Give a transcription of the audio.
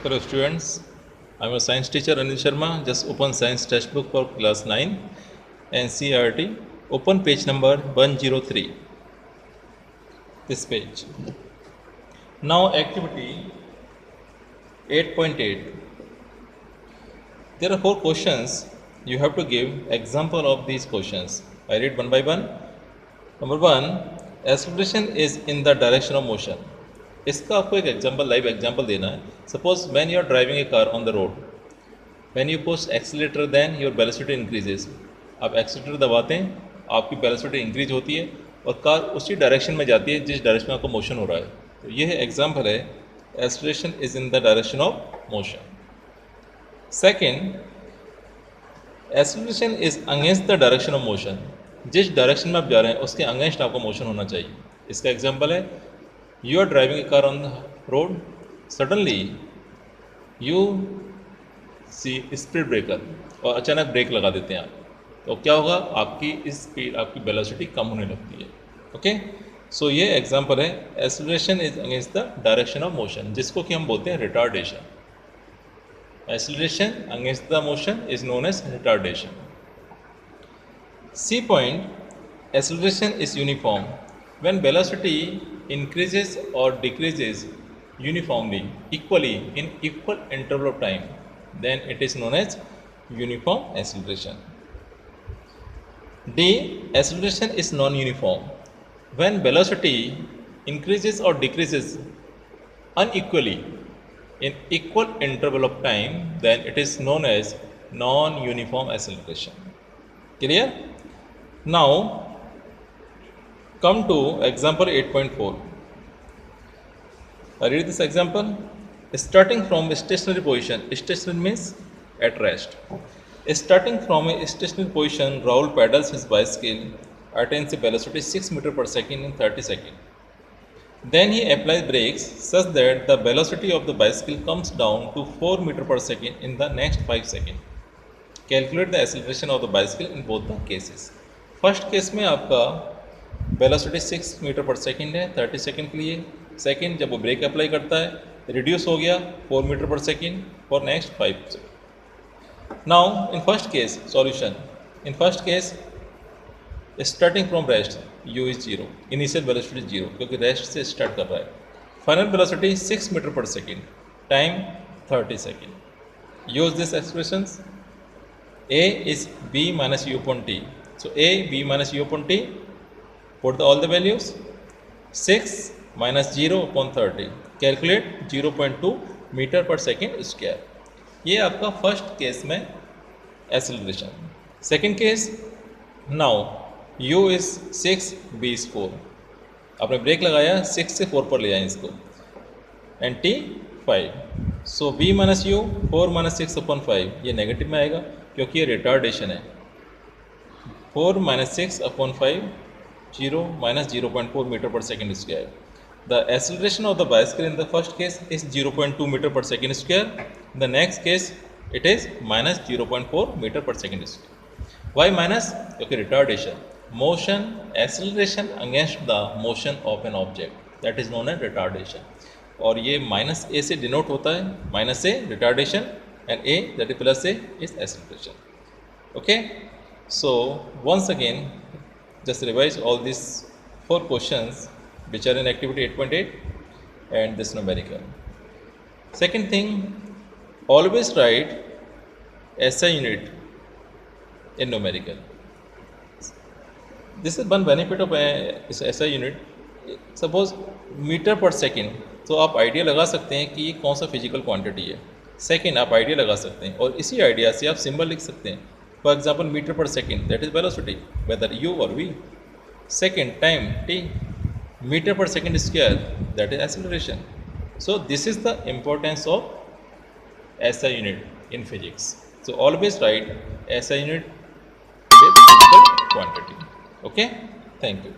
Hello students, I am a science teacher Anil Sharma. Just open science textbook for class 9 NCERT. Open page number 103. This page. Now activity 8.8. There are 4 questions. You have to give example of these questions. I read one by one. Number 1, acceleration is in the direction of motion. इसका आपको एक example live example देना है. Suppose when you are driving a car on the road, when you push accelerator then your velocity increases. आप accelerator दबाते हैं, आपकी velocity increase होती है और कार उसी डायरेक्शन में जाती है जिस डायरेक्शन में आपका मोशन हो रहा है. तो यह एग्जाम्पल है acceleration is in the direction of motion. Second, acceleration is against the direction of motion. जिस डायरेक्शन में आप जा रहे हैं उसके अगेंस्ट आपका मोशन होना चाहिए. इसका एग्जाम्पल है you are driving a car on the road, suddenly you see speed breaker और अचानक ब्रेक लगा देते हैं आप, तो क्या होगा, आपकी स्पीड, आपकी वेलोसिटी कम होने लगती है. ओके, सो ये एग्जांपल है acceleration is against the direction of motion, जिसको कि हम बोलते हैं retardation. Acceleration against the motion is known as retardation. See point, acceleration is uniform when velocity increases or decreases uniformly, equally in equal interval of time, then it is known as uniform acceleration. D, acceleration is non-uniform. When velocity increases or decreases unequally in equal interval of time, then it is known as non-uniform acceleration. Clear? Now come to example 8.4. I read this example. Starting from stationary position, stationary means at rest. Starting from a stationary position, Rahul pedals his bicycle, attains a velocity 6 meters per second in 30 seconds. Then he applies brakes such that the velocity of the bicycle comes down to 4 meters per second in the next 5 seconds. Calculate the acceleration of the bicycle in both the cases. First case में आपका velocity 6 metre per second है 30 second के लिए. Second, जब वो break apply करता है reduce हो गया 4 metre per second for next 5 second. Now in first case solution. In first case starting from rest U is 0, initial velocity 0 क्योंकि रेस्ट से स्टार्ट कर रहा है. Final velocity 6 metre per second, time 30 second. Use this expressions. A is B minus U upon T. So A B minus U upon T, put all the values. 6 minus 0 upon 30, calculate 0.2 metre per second square. ये आपका first case में acceleration. Second case, now u is 6, b is 4. आपने break लगाया 6 से 4 पर ले जाएं इसको, and t 5. So b minus you 4 minus 6 upon 5, ये नेगेटिव में आएगा क्योंकि ये रिटार्डेशन है. 4 minus 6 upon 5, 0 minus 0.4 meter per second square. The acceleration of the bicycle in the first case is 0.2 meter per second square. In the next case it is minus 0.4 meter per second square. Why minus? Okay, retardation. Motion, acceleration against the motion of an object, that is known as retardation. और ये minus ए से denote होता है. Minus A retardation and A that is plus a is acceleration. Okay, so once again just revise all these 4 questions which are in activity 8.8 and this numerical. Second thing, always write SI unit in numerical. This is one benefit of SI unit. Suppose metre per second, तो आप idea लगा सकते हैं कि ये कौन सा physical quantity है. सेकेंड आप आइडिया लगा सकते हैं और इसी आइडिया से आप सिंबल लिख सकते हैं. For example, meter per second, that is velocity, whether u or v. Second, time t. Meter per second square, that is acceleration. So this is the importance of SI unit in physics. So always write SI unit with physical quantity. Okay, thank you.